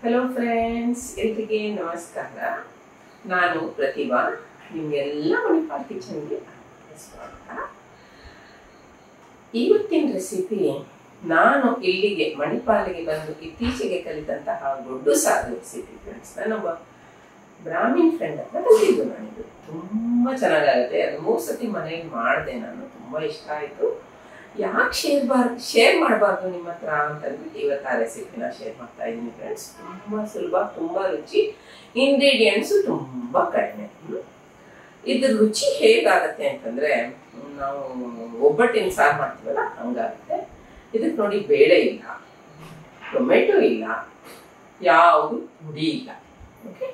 Hello friends, ಎಲ್ರಿಗೆ ನಮಸ್ಕಾರ. ನಾನು ಪ್ರತಿಭಾ. ನಿಮಗೆಲ್ಲ ಮಣಿಪಾಲ್ ಕಿಚನ್ಗೆ ಸ್ವಾಗತ. ಇವತ್ತಿನ ರೆಸಿಪಿ ನಾನು ಇಲ್ಲಿಗೆ ಮಣಿಪಾಲಿಗೆ ಬಂದು ಇತ್ತೀಚೆಗೆ ಕಲಿತಂತಹ ಗೊಡ್ಡು ಸಾರು ರೆಸಿಪಿ ಫ್ರೆಂಡ್ಸ್. ನಾನೊಬ್ಬ ಬ್ರಾಹ್ಮಿನ್ ಫ್ರೆಂಡ್ ಅಂತ ಕಲಿತಿದ್ದು. ನಾನಿದು ತುಂಬ ಚೆನ್ನಾಗಾಗುತ್ತೆ. ಅದು 3 ಸತಿ ಮನೆಯಲ್ಲಿ ಮಾಡಿದೆ ನಾನು. ತುಂಬ ಇಷ್ಟ ಆಯಿತು. ಯಾಕೆ ಶೇರ್ ಮಾಡಬಾರ್ದು ನಿಮ್ಮ ಹತ್ರ ಅಂತಂದ್ಬಿಟ್ಟು ಇವತ್ತು ಆ ರೆಸಿಪಿನ ಶೇರ್ ಮಾಡ್ತಾ ಇದ್ದೀನಿ ಫ್ರೆಂಡ್ಸ್. ತುಂಬ ಸುಲಭ, ತುಂಬ ರುಚಿ, ಇಂಗ್ರೀಡಿಯೆಂಟ್ಸು ತುಂಬ ಕಡಿಮೆ. ಇದ್ರ ರುಚಿ ಹೇಗಾಗತ್ತೆ ಅಂತಂದರೆ, ನಾವು ಒಬ್ಬಟ್ಟಿನ ಸಾರು ಮಾಡ್ತೀವಲ್ಲ ಹಂಗಾಗುತ್ತೆ. ಇದಕ್ಕೆ ನೋಡಿ, ಬೇಳೆ ಇಲ್ಲ, ಟೊಮೆಟೊ ಇಲ್ಲ, ಯಾವುದು ಪುಡಿ ಇಲ್ಲ. ಓಕೆ,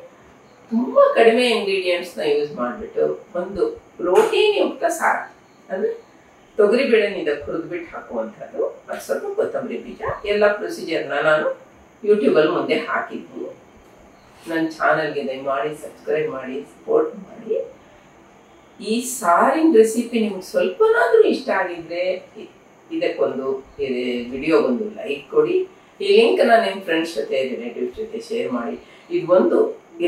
ತುಂಬ ಕಡಿಮೆ ಇಂಗ್ರೀಡಿಯೆಂಟ್ಸ್ನ ಯೂಸ್ ಮಾಡಿಬಿಟ್ಟು ಒಂದು ಪ್ರೋಟೀನ್ಯುಕ್ತ ಸಾರು. ಅಂದರೆ ತೊಗರಿಬೇಳೆನ ಇದಕ್ಕೆ ಹುರಿದ್ಬಿಟ್ಟು ಹಾಕುವಂಥದ್ದು, ಮತ್ತು ಸ್ವಲ್ಪ ಕೊತ್ತಂಬರಿ ಬೀಜ. ಎಲ್ಲ ಪ್ರೊಸೀಜರ್ನ ನಾನು ಯೂಟ್ಯೂಬಲ್ಲಿ ಮುಂದೆ ಹಾಕಿದ್ದೀನಿ. ನನ್ನ ಚಾನಲ್ಗೆ ದಯಮಾಡಿ ಸಬ್ಸ್ಕ್ರೈಬ್ ಮಾಡಿ, ಸಪೋರ್ಟ್ ಮಾಡಿ. ಈ ಸಾರಿನ ರೆಸಿಪಿ ನಿಮ್ಗೆ ಸ್ವಲ್ಪನಾದರೂ ಇಷ್ಟ ಆಗಿದ್ರೆ ಇದಕ್ಕೊಂದು ವಿಡಿಯೋಗೊಂದು ಲೈಕ್ ಕೊಡಿ. ಈ ಲಿಂಕ್ನ ನಿಮ್ಮ ಫ್ರೆಂಡ್ಸ್ ಜೊತೆ, ರಿಲೇಟಿವ್ಸ್ ಜೊತೆ ಶೇರ್ ಮಾಡಿ. ಇದು ಒಂದು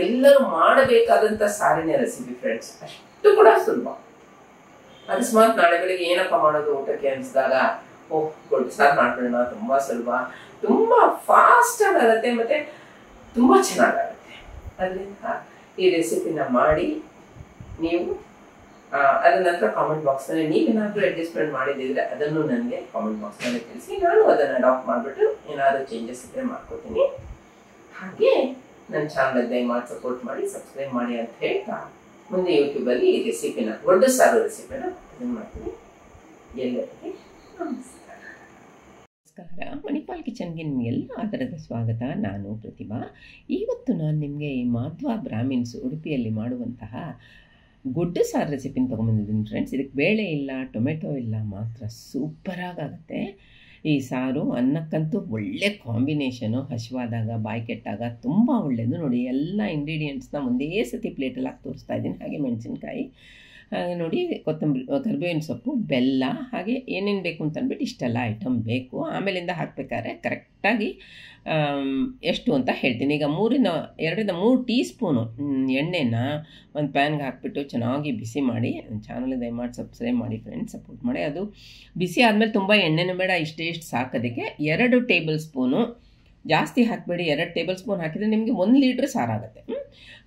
ಎಲ್ಲರೂ ಮಾಡಬೇಕಾದಂಥ ಸಾರಿನ ರೆಸಿಪಿ ಫ್ರೆಂಡ್ಸ್. ಅಷ್ಟು ಕೂಡ ಸುಲಭ. ಅಕಸ್ಮಾತ್ ನಾಳೆ ಬೆಳಿಗ್ಗೆ ಏನಪ್ಪ ಮಾಡೋದು ಊಟಕ್ಕೆ ಅನಿಸಿದಾಗ, ಗೊಡ್ಡು ಸಾರು ಮಾಡ್ಬಿಡೋಣ, ತುಂಬ ಸುಲಭ, ತುಂಬ ಫಾಸ್ಟ್ ಆಗುತ್ತೆ, ಮತ್ತು ತುಂಬ ಚೆನ್ನಾಗಾಗುತ್ತೆ. ಅದರಿಂದ ಈ ರೆಸಿಪಿನ ಮಾಡಿ ನೀವು ಅದ ನಂತರ ಕಾಮೆಂಟ್ ಬಾಕ್ಸ್ನಲ್ಲಿ ನೀವೇನಾದರೂ ಅಡ್ಜಸ್ಟ್ಮೆಂಟ್ ಮಾಡಿದ್ದಿದ್ರೆ ಅದನ್ನು ನನಗೆ ಕಾಮೆಂಟ್ ಬಾಕ್ಸ್ನಲ್ಲಿ ತಿಳಿಸಿ. ನಾನು ಅದನ್ನು ಅಡಾಪ್ಟ್ ಮಾಡಿಬಿಟ್ಟು ಏನಾದರೂ ಚೇಂಜಸ್ ಇದ್ದರೆ ಮಾಡ್ಕೋತೀನಿ. ಹಾಗೆ ನನ್ನ ಚಾನಲ್ ದಯಮಾಡಿ ಸಪೋರ್ಟ್ ಮಾಡಿ, ಸಬ್ಸ್ಕ್ರೈಬ್ ಮಾಡಿ ಅಂತ ಹೇಳ್ತಾ ಮುಂದೆ ಯೂಟ್ಯೂಬಲ್ಲಿ ಈ ರೆಸಿಪಿನ, ಗೊಡ್ಡು ಸಾರು ರೆಸಿಪಿನ ಅದನ್ನು ಮಾಡ್ತೀನಿ. ಎಲ್ಲರಿಗೆ ನಮಸ್ಕಾರ. ಮಣಿಪಾಲ್ ಕಿಚನ್ಗೆ ನಿಮಗೆಲ್ಲ ಆಧಾರದ ಸ್ವಾಗತ. ನಾನು ಪ್ರತಿಭಾ. ಇವತ್ತು ನಾನು ನಿಮಗೆ ಈ ಮಾಧ್ವ ಬ್ರಾಹ್ಮಿನ್ಸ್ ಉಡುಪಿಯಲ್ಲಿ ಮಾಡುವಂತಹ ಗೊಡ್ಡು ಸಾರು ರೆಸಿಪಿನ ತೊಗೊಂಬಂದಿದ್ದೀನಿ ಫ್ರೆಂಡ್ಸ್. ಇದಕ್ಕೆ ಬೇಳೆ ಇಲ್ಲ, ಟೊಮೆಟೊ ಇಲ್ಲ, ಮಾತ್ರ ಸೂಪರಾಗುತ್ತೆ ಈ ಸಾರು. ಅನ್ನಕ್ಕಂತೂ ಒಳ್ಳೆ ಕಾಂಬಿನೇಷನು. ಹಸಿವಾದಾಗ, ಬಾಯಿ ಕೆಟ್ಟಾಗ ತುಂಬ ಒಳ್ಳೆಯದು. ನೋಡಿ, ಎಲ್ಲ ಇಂಗ್ರೀಡಿಯೆಂಟ್ಸ್ನ ಒಂದೇ ಸತಿ ಪ್ಲೇಟಲ್ಲಿ ಹಾಕಿ ತೋರಿಸ್ತಾ ಇದ್ದೀನಿ. ಹಾಗೆ ಮೆಣಸಿನ್ಕಾಯಿ, ಹಾಗೆ ನೋಡಿ ಕೊತ್ತಂಬರಿ, ಕರಿಬೇವಿನ ಸೊಪ್ಪು, ಬೆಲ್ಲ, ಹಾಗೆ ಏನೇನು ಬೇಕು ಅಂತ ಅಂದ್ಬಿಟ್ಟು ಇಷ್ಟೆಲ್ಲ ಐಟಮ್ ಬೇಕು. ಆಮೇಲಿಂದ ಹಾಕಬೇಕಾದ್ರೆ ಕರೆಕ್ಟಾಗಿ ಎಷ್ಟು ಅಂತ ಹೇಳ್ತೀನಿ. ಈಗ 2ರಿಂದ 3 ಟೀ ಸ್ಪೂನು ಎಣ್ಣೆನ ಒಂದು ಪ್ಯಾನ್ಗೆ ಹಾಕಿಬಿಟ್ಟು ಚೆನ್ನಾಗಿ ಬಿಸಿ ಮಾಡಿ. ಚಾನಲ್ಗೆ ದಯಮಾಡಿ ಸಬ್ಸ್ಕ್ರೈಬ್ ಮಾಡಿ ಫ್ರೆಂಡ್ಸ್, ಸಪೋರ್ಟ್ ಮಾಡಿ. ಅದು ಬಿಸಿ ಆದಮೇಲೆ ತುಂಬ ಎಣ್ಣೆನೂ ಬೇಡ, ಇಷ್ಟು ಸಾಕೋದಕ್ಕೆ 2 ಟೇಬಲ್ ಸ್ಪೂನು, ಜಾಸ್ತಿ ಹಾಕಬೇಡಿ. 2 ಟೇಬಲ್ ಸ್ಪೂನ್ ಹಾಕಿದರೆ ನಿಮಗೆ 1 ಲೀಟ್ರ್ ಸಾರಾಗುತ್ತೆ.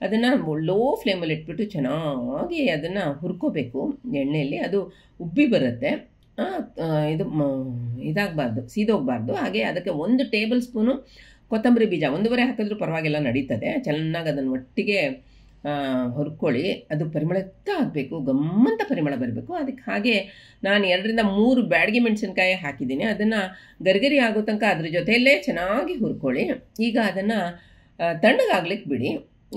ಅದನ್ನು ಲೋ ಫ್ಲೇಮಲ್ಲಿ ಇಟ್ಬಿಟ್ಟು ಚೆನ್ನಾಗಿ ಅದನ್ನು ಹುರ್ಕೋಬೇಕು ಎಣ್ಣೆಯಲ್ಲಿ. ಅದು ಉಬ್ಬಿ ಬರುತ್ತೆ, ಇದಾಗಬಾರ್ದು, ಸೀದೋಗಬಾರ್ದು. ಹಾಗೆ ಅದಕ್ಕೆ 1 ಟೇಬಲ್ ಸ್ಪೂನು ಕೊತ್ತಂಬರಿ ಬೀಜ, 1.5 ಹಾಕಿದ್ರೂ ಪರವಾಗಿಲ್ಲ, ನಡೀತದೆ. ಚೆನ್ನಾಗಿ ಅದನ್ನು ಒಟ್ಟಿಗೆ ಹುರ್ಕೊಳ್ಳಿ. ಅದು ಪರಿಮಳಯುಕ್ತ ಆಗಬೇಕು, ಗಮ್ಮಂತ ಪರಿಮಳ ಬರಬೇಕು. ಅದಕ್ಕೆ ಹಾಗೆ ನಾನು 2ರಿಂದ 3 ಬ್ಯಾಡಗಿ ಮೆಣಸಿನ್ಕಾಯಿ ಹಾಕಿದ್ದೀನಿ. ಅದನ್ನು ಗರಿಗರಿ ಆಗೋ ತನಕ ಅದ್ರ ಜೊತೆಯಲ್ಲೇ ಚೆನ್ನಾಗಿ ಹುರ್ಕೊಳ್ಳಿ. ಈಗ ಅದನ್ನು ತಣ್ಣಗಾಗ್ಲಿಕ್ಕೆ ಬಿಡಿ.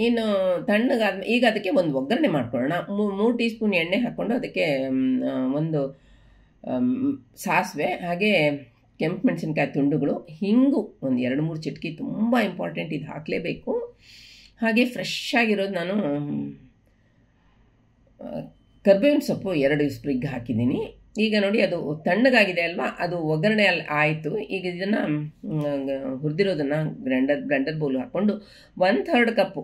ಇನ್ನು ತಣ್ಣಗಾದ್ಮೇಲೆ ಈಗ ಅದಕ್ಕೆ ಒಂದು ಒಗ್ಗರಣೆ ಮಾಡ್ಕೊಳ್ಳೋಣ. 3 ಟೀ ಸ್ಪೂನ್ ಎಣ್ಣೆ ಹಾಕ್ಕೊಂಡು ಅದಕ್ಕೆ ಒಂದು ಸಾಸಿವೆ, ಹಾಗೆ ಕೆಂಪು ಮೆಣಸಿನ್ಕಾಯಿ ತುಂಡುಗಳು, ಹಿಂಗು ಒಂದು 2-3 ಚಿಟಕಿ, ತುಂಬ ಇಂಪಾರ್ಟೆಂಟ್, ಇದು ಹಾಕಲೇಬೇಕು. ಹಾಗೆ ಫ್ರೆಶ್ ಆಗಿರೋದು ನಾನು ಕರಿಬೇವಿನ ಸೊಪ್ಪು 2 ಸ್ಪ್ರಿಗ್ ಹಾಕಿದ್ದೀನಿ. ಈಗ ನೋಡಿ, ಅದು ತಣ್ಣಗಾಗಿದೆ ಅಲ್ವಾ, ಅದು ಒಗ್ಗರಣೆ ಅಲ್ಲಿ ಆಯಿತು. ಈಗ ಇದನ್ನು ಹುರಿದಿರೋದನ್ನು ಬ್ಲೆಂಡರ್ ಬೌಲ್ ಹಾಕ್ಕೊಂಡು 1/3 ಕಪ್ಪು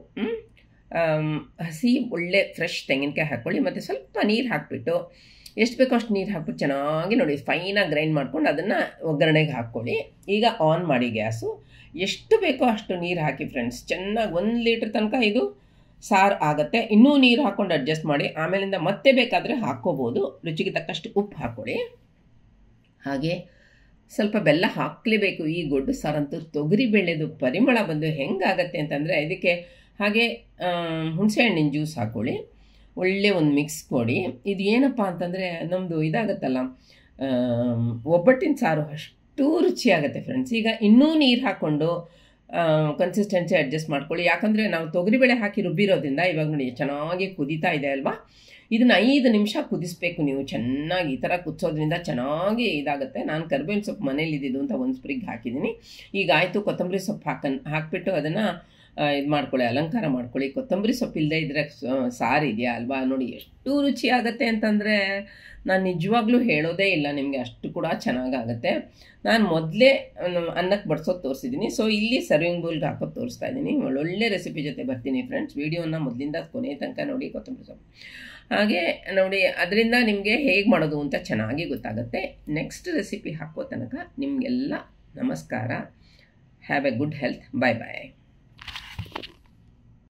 ಹಸಿ ಒಳ್ಳೆ ಫ್ರೆಶ್ ತೆಂಗಿನಕಾಯಿ ಹಾಕ್ಕೊಳ್ಳಿ. ಮತ್ತು ಸ್ವಲ್ಪ ನೀರು ಹಾಕಿಬಿಟ್ಟು, ಎಷ್ಟು ಬೇಕೋ ಅಷ್ಟು ನೀರು ಹಾಕ್ಬಿಟ್ಟು ಚೆನ್ನಾಗಿ ನೋಡಿ ಫೈನಾಗಿ ಗ್ರೈಂಡ್ ಮಾಡ್ಕೊಂಡು ಅದನ್ನು ಒಗ್ಗರಣೆಗೆ ಹಾಕ್ಕೊಳ್ಳಿ. ಈಗ ಆನ್ ಮಾಡಿ ಗ್ಯಾಸು. ಎಷ್ಟು ಬೇಕೋ ಅಷ್ಟು ನೀರು ಹಾಕಿ ಫ್ರೆಂಡ್ಸ್. ಚೆನ್ನಾಗಿ 1 ಲೀಟ್ರ್ ತನಕ ಇದು ಸಾರು ಆಗುತ್ತೆ. ಇನ್ನೂ ನೀರು ಹಾಕ್ಕೊಂಡು ಅಡ್ಜಸ್ಟ್ ಮಾಡಿ. ಆಮೇಲಿಂದ ಮತ್ತೆ ಬೇಕಾದರೆ ಹಾಕ್ಕೋಬೋದು. ರುಚಿಗೆ ತಕ್ಕಷ್ಟು ಉಪ್ಪು ಹಾಕ್ಕೊಳ್ಳಿ. ಹಾಗೆ ಸ್ವಲ್ಪ ಬೆಲ್ಲ ಹಾಕಲೇಬೇಕು. ಈ ಗೊಡ್ಡು ಸಾರಂತೂ ತೊಗರಿ ಬೇಳೆದು ಪರಿಮಳ ಬಂದು ಹೆಂಗಾಗತ್ತೆ ಅಂತಂದರೆ, ಇದಕ್ಕೆ ಹಾಗೆ ಹುಣಸೆಹಣ್ಣಿನ ಜ್ಯೂಸ್ ಹಾಕ್ಕೊಳ್ಳಿ. ಒಳ್ಳೆ ಒಂದು ಮಿಕ್ಸ್ ಕೊಡಿ. ಇದು ಏನಪ್ಪ ಅಂತಂದರೆ, ನಮ್ಮದು ಇದಾಗತ್ತಲ್ಲ ಒಬ್ಬಟ್ಟಿನ ಸಾರು ಅಷ್ಟು ರುಚಿಯಾಗುತ್ತೆ ಫ್ರೆಂಡ್ಸ್. ಈಗ ಇನ್ನೂ ನೀರು ಹಾಕ್ಕೊಂಡು ಕನ್ಸಿಸ್ಟೆನ್ಸಿ ಅಡ್ಜಸ್ಟ್ ಮಾಡ್ಕೊಳ್ಳಿ. ಯಾಕಂದರೆ ನಾವು ತೊಗರಿಬೇಳೆ ಹಾಕಿ ರುಬ್ಬಿರೋದ್ರಿಂದ ಇವಾಗ ನೋಡಿ ಚೆನ್ನಾಗಿ ಕುದೀತಾ ಇದೆ ಅಲ್ವಾ. ಇದನ್ನು 5 ನಿಮಿಷ ಕುದಿಸ್ಬೇಕು ನೀವು ಚೆನ್ನಾಗಿ. ಈ ಥರ ಕುದಿಸೋದ್ರಿಂದ ಚೆನ್ನಾಗಿ ಇದಾಗುತ್ತೆ. ನಾನು ಕರಿಬೇವಿನ ಸೊಪ್ಪು ಮನೇಲಿ ಇದ್ದಿದ್ದು ಅಂತ 1 ಸ್ಪ್ರಿಗ್ ಹಾಕಿದ್ದೀನಿ. ಈಗ ಆಯಿತು, ಕೊತ್ತಂಬರಿ ಸೊಪ್ಪು ಹಾಕ್ಬಿಟ್ಟು ಅದನ್ನು ಇದು ಮಾಡ್ಕೊಳ್ಳಿ, ಅಲಂಕಾರ ಮಾಡ್ಕೊಳ್ಳಿ. ಕೊತ್ತಂಬರಿ ಸೊಪ್ಪು ಇಲ್ಲದೆ ಇದ್ದರೆ ಸಾರು ಇದೆಯಾ ಅಲ್ವಾ, ನೋಡಿ ಎಷ್ಟು ರುಚಿಯಾಗತ್ತೆ ಅಂತಂದರೆ ನಾನು ನಿಜವಾಗ್ಲೂ ಹೇಳೋದೇ ಇಲ್ಲ ನಿಮಗೆ, ಅಷ್ಟು ಕೂಡ ಚೆನ್ನಾಗಾಗತ್ತೆ. ನಾನು ಮೊದಲೇ ಅನ್ನಕ್ಕೆ ಬಡಿಸೋದು ತೋರಿಸಿದ್ದೀನಿ. ಸೊ ಇಲ್ಲಿ ಸರ್ವಿಂಗ್ ಬೌಲ್ಗೆ ಹಾಕೋದು ತೋರಿಸ್ತಾ ಇದ್ದೀನಿ. ಒಳ್ಳೊಳ್ಳೆ ರೆಸಿಪಿ ಜೊತೆ ಬರ್ತೀನಿ ಫ್ರೆಂಡ್ಸ್. ವೀಡಿಯೋನ ಮೊದಲಿಂದ ಕೊನೆ ತನಕ ನೋಡಿ. ಕೊತ್ತಂಬರಿ ಸೊಪ್ಪು ಹಾಗೆ ನೋಡಿ, ಅದರಿಂದ ನಿಮಗೆ ಹೇಗೆ ಮಾಡೋದು ಅಂತ ಚೆನ್ನಾಗಿ ಗೊತ್ತಾಗುತ್ತೆ. ನೆಕ್ಸ್ಟ್ ರೆಸಿಪಿ ಹಾಕೋ ತನಕ ನಿಮಗೆಲ್ಲ ನಮಸ್ಕಾರ. Have a good health. Bye bye.